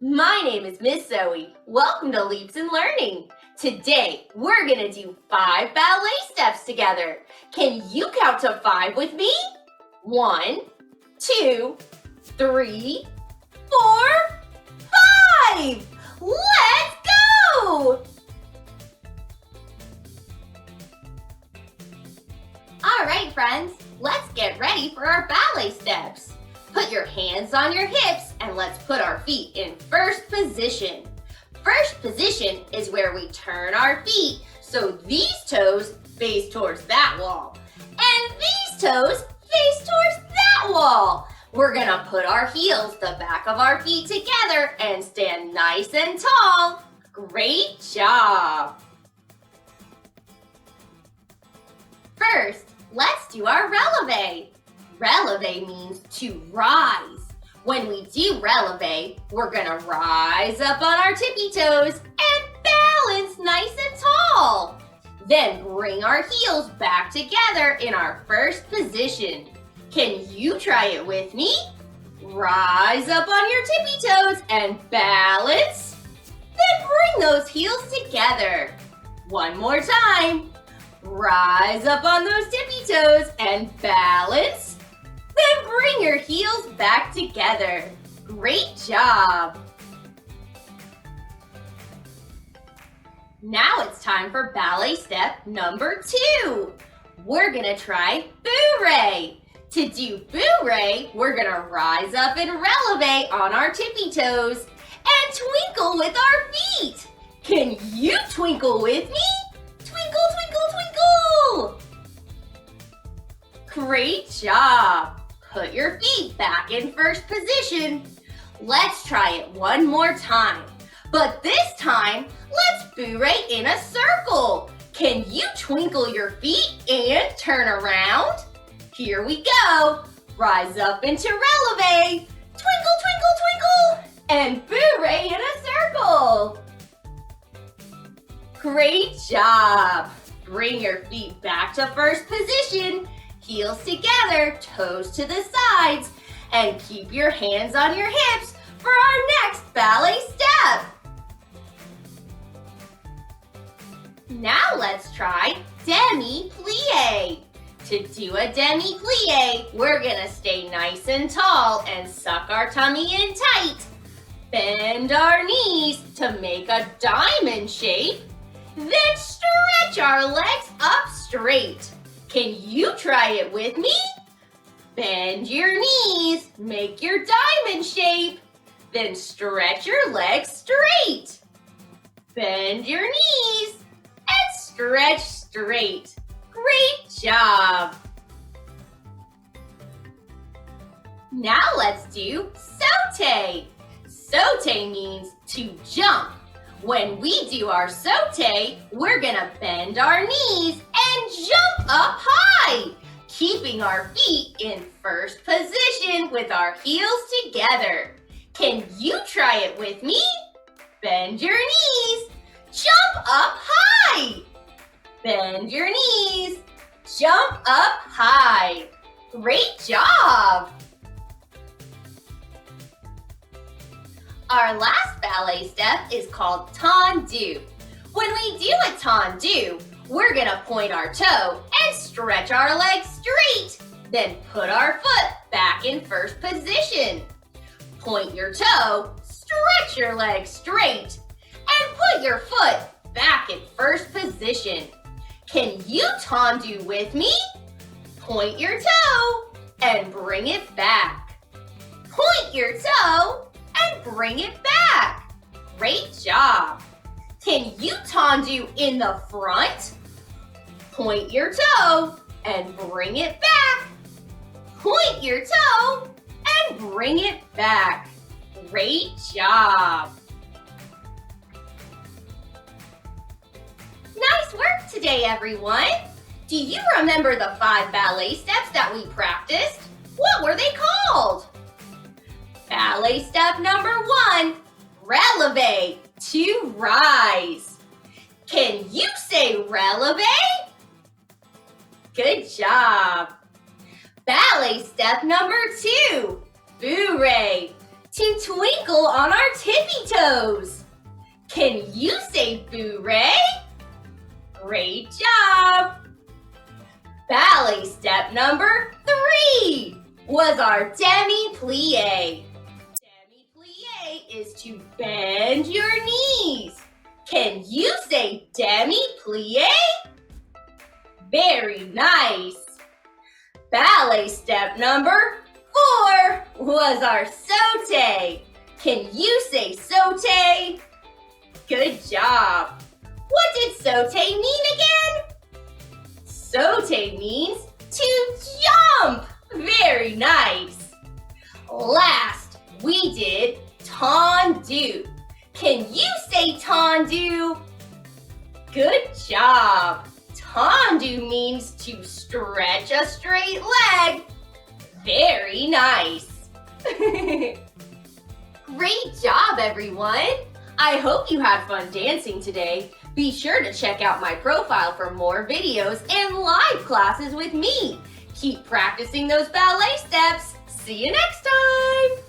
My name is Miss Zoë. Welcome to Leaps in Learning. Today, we're going to do 5 ballet steps together. Can you count to 5 with me? 1, 2, 3, 4, 5! Let's go! All right, friends, let's get ready for our ballet steps. Put your hands on your hips and let's put our feet in first position. First position is where we turn our feet so these toes face towards that wall and these toes face towards that wall. We're gonna put our heels, the back of our feet together and stand nice and tall. Great job! First, let's do our releve. Releve means to rise. When we do releve, we're gonna rise up on our tippy toes and balance nice and tall. Then bring our heels back together in our first position. Can you try it with me? Rise up on your tippy toes and balance. Then bring those heels together. One more time. Rise up on those tippy toes and balance. Then bring your heels back together. Great job! Now it's time for ballet step number 2. We're gonna try bourrée. To do bourrée, we're gonna rise up and releve on our tippy toes and twinkle with our feet. Can you twinkle with me? Twinkle, twinkle, twinkle! Great job! Put your feet back in first position. Let's try it one more time. But this time, let's bourrée in a circle. Can you twinkle your feet and turn around? Here we go. Rise up into releve. Twinkle, twinkle, twinkle. And bourrée in a circle. Great job. Bring your feet back to first position. Heels together, toes to the sides, and keep your hands on your hips for our next ballet step. Now let's try Demi Plie. To do a Demi Plie, we're gonna stay nice and tall and suck our tummy in tight. Bend our knees to make a diamond shape, then stretch our legs up straight. Can you try it with me? Bend your knees, make your diamond shape, then stretch your legs straight. Bend your knees and stretch straight. Great job! Now let's do saute. Saute means to jump. When we do our saute, we're gonna bend our knees and jump up high, keeping our feet in first position with our heels together. Can you try it with me? Bend your knees, jump up high. Bend your knees, jump up high. Great job! Our last ballet step is called Tandoo. When we do a Tandoo, we're gonna point our toe and stretch our legs straight. Then put our foot back in first position. Point your toe, stretch your legs straight, and put your foot back in first position. Can you Tandoo with me? Point your toe and bring it back. Point your toe and bring it back. Great job. Can you Tandoo in the front? Point your toe and bring it back. Point your toe and bring it back. Great job. Nice work today, everyone. Do you remember the 5 ballet steps that we practiced? What were they called? Ballet step number 1, releve, to rise. Can you say releve? Good job. Ballet step number 2, bourrée, to twinkle on our tippy toes. Can you say bourrée? Great job! Ballet step number 3 was our Demi Plie. Demi Plie is to bend your knees. Can you say Demi Plie? Very nice. Ballet step number 4 was our Saute. Can you say Saute? Good job. What did Saute mean again? Saute means to jump. Very nice. Last, we did Tandoo. Can you say Tandoo? Good job. Tandoo means to stretch a straight leg. Very nice. Great job, everyone. I hope you had fun dancing today. Be sure to check out my profile for more videos and live classes with me. Keep practicing those ballet steps. See you next time.